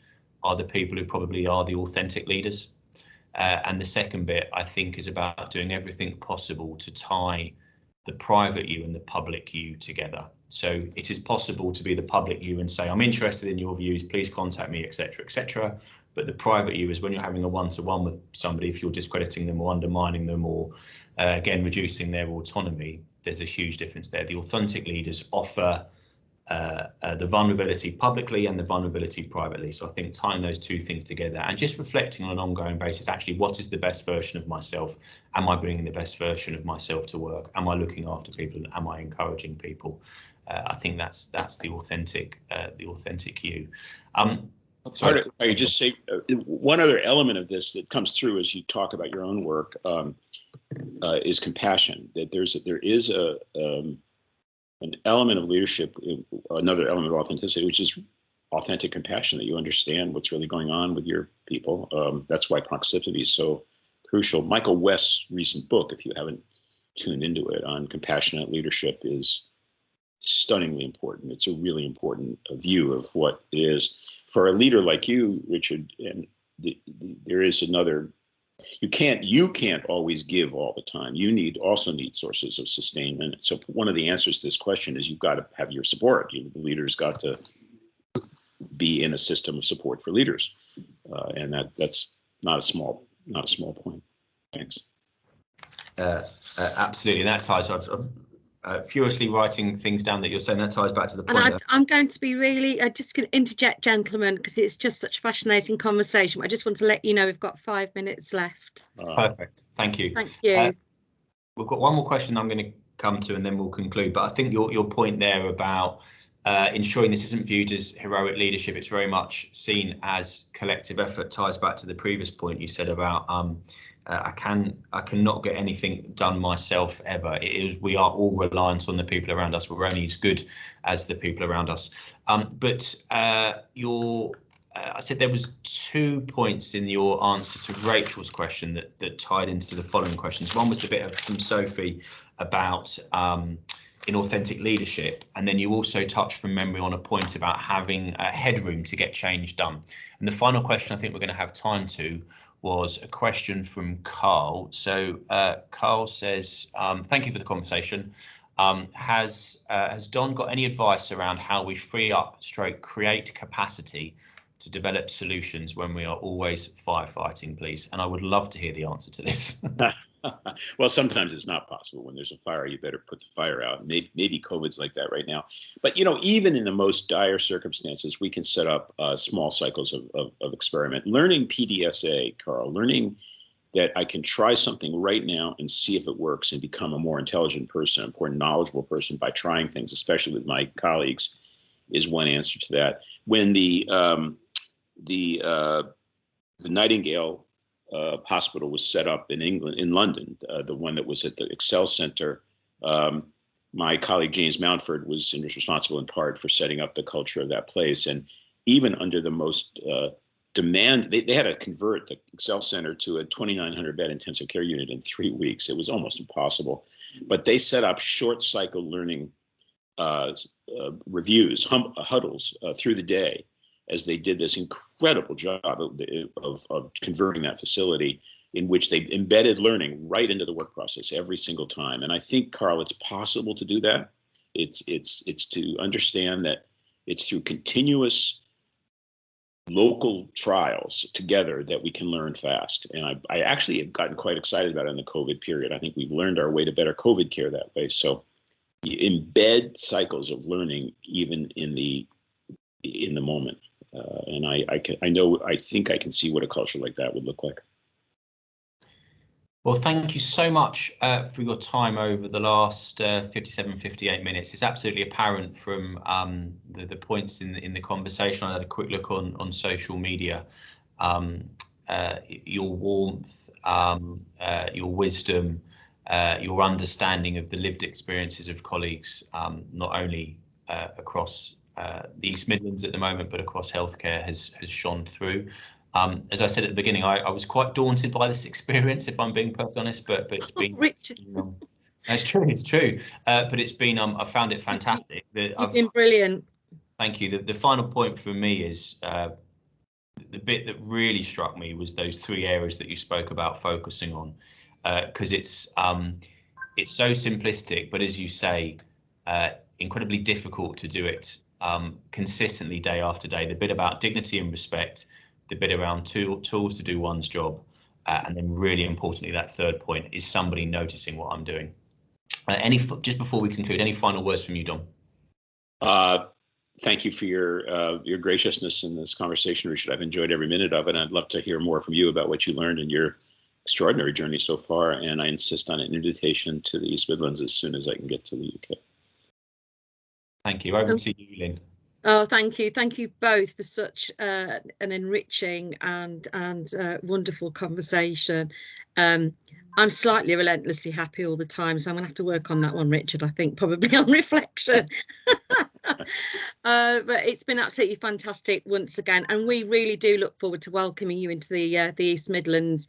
are the people who probably are the authentic leaders. And the second bit, I think, is about doing everything possible to tie the private you and the public you together. So it is possible to be the public you and say, I'm interested in your views, please contact me, etc., etc. But the private you is when you're having a one-to-one with somebody, if you're discrediting them or undermining them, or again, reducing their autonomy, there's a huge difference there. The authentic leaders offer the vulnerability publicly and the vulnerability privately. So I think tying those 2 things together and just reflecting on an ongoing basis, actually, what is the best version of myself? Am I bringing the best version of myself to work? Am I looking after people? Am I encouraging people? I think that's the authentic you. I just say one other element of this that comes through as you talk about your own work is compassion. That there is an element of leadership, another element of authenticity, which is authentic compassion, that you understand what's really going on with your people. That's why proximity is so crucial. Michael West's recent book, if you haven't tuned into it, on compassionate leadership is stunningly important. It's a really important view of what it is. For a leader like you, Richard, and there is another, you can't always give all the time. You also need sources of sustainment. So one of the answers to this question is you've got to have your support. The leader's got to be in a system of support for leaders, and that's not a small point. Thanks. Absolutely, that ties. Furiously writing things down that you're saying, that ties back to the point. And I'm going to be really, just going to interject, gentlemen, because it's just such a fascinating conversation. I just want to let you know we've got 5 minutes left. Perfect. Thank you. Thank you. We've got one more question I'm going to come to, and then we'll conclude. But I think your point there about ensuring this isn't viewed as heroic leadership, it's very much seen as collective effort, ties back to the previous point you said about I cannot get anything done myself ever. We are all reliant on the people around us. We're only as good as the people around us. I said there was 2 points in your answer to Rachel's question that tied into the following questions. One was the bit from Sophie about inauthentic leadership, and then you also touched from memory on a point about having headroom to get change done. And the final question I think we're going to have time to was a question from Carl. So Carl says, thank you for the conversation. Has Don got any advice around how we free up / create capacity to develop solutions when we are always firefighting, please? And I would love to hear the answer to this. Well, sometimes it's not possible. When there's a fire, you better put the fire out. Maybe COVID's like that right now. But, even in the most dire circumstances, we can set up small cycles of experiment. Learning PDSA, Carl, learning that I can try something right now and see if it works and become a more intelligent person, a more knowledgeable person by trying things, especially with my colleagues, is one answer to that. When the Nightingale hospital was set up in England, in London, the one that was at the Excel Center, my colleague James Mountford was responsible in part for setting up the culture of that place. And even under the most demand, they had to convert the Excel Center to a 2,900 bed intensive care unit in 3 weeks. It was almost impossible. But they set up short cycle learning reviews, huddles through the day, as they did this incredible job of converting that facility, in which they embedded learning right into the work process every single time. And I think, Carl, it's possible to do that. It's to understand that it's through continuous local trials together that we can learn fast. And I actually have gotten quite excited about it in the COVID period. I think we've learned our way to better COVID care that way. So you embed cycles of learning even in the moment. And I think I can see what a culture like that would look like. Well, thank you so much for your time over the last 58 minutes. It's absolutely apparent from the points in the conversation. I had a quick look on social media. Your warmth, your wisdom, your understanding of the lived experiences of colleagues, not only across the East Midlands at the moment, but across healthcare has shone through. As I said at the beginning, I was quite daunted by this experience, if I'm being perfectly honest, but it's been it's true. But it's been I found it fantastic. You've been brilliant. Thank you. The final point for me is the bit that really struck me was those 3 areas that you spoke about focusing on, because it's so simplistic, but as you say, incredibly difficult to do it consistently day after day. The bit about dignity and respect, the bit around tools to do one's job, and then really importantly, that 3rd point is somebody noticing what I'm doing. Just before we conclude, any final words from you, Dom? Thank you for your graciousness in this conversation, Richard. I've enjoyed every minute of it. I'd love to hear more from you about what you learned in your extraordinary journey so far. And I insist on an invitation to the East Midlands as soon as I can get to the UK. Thank you. Over to you, Lynn. Oh, thank you. Thank you both for such an enriching and wonderful conversation. I'm slightly relentlessly happy all the time, so I'm going to have to work on that one, Richard, I think, probably on reflection. But it's been absolutely fantastic once again, and we really do look forward to welcoming you into the East Midlands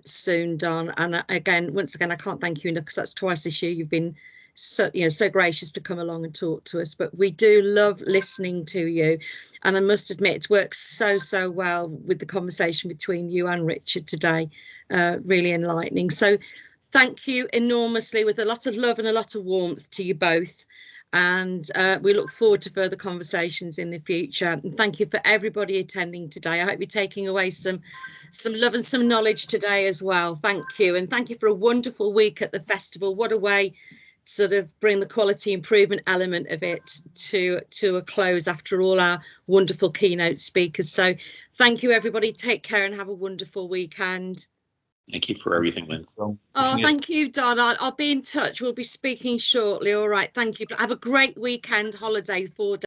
soon, Don. And again, once again, I can't thank you enough, because that's twice this year you've been so gracious to come along and talk to us. But we do love listening to you, and I must admit it's worked so well with the conversation between you and Richard today. Really enlightening. So thank you enormously, with a lot of love and a lot of warmth to you both, and we look forward to further conversations in the future. And thank you for everybody attending today. I hope you're taking away some love and some knowledge today as well. Thank you, and thank you for a wonderful week at the festival. What a way sort of bring the quality improvement element of it to a close after all our wonderful keynote speakers. So thank you, everybody. Take care and have a wonderful weekend. Thank you for everything, Lynn. Oh, thank you, Don. I'll be in touch. We'll be speaking shortly. All right. Thank you. Have a great weekend holiday, 4 days.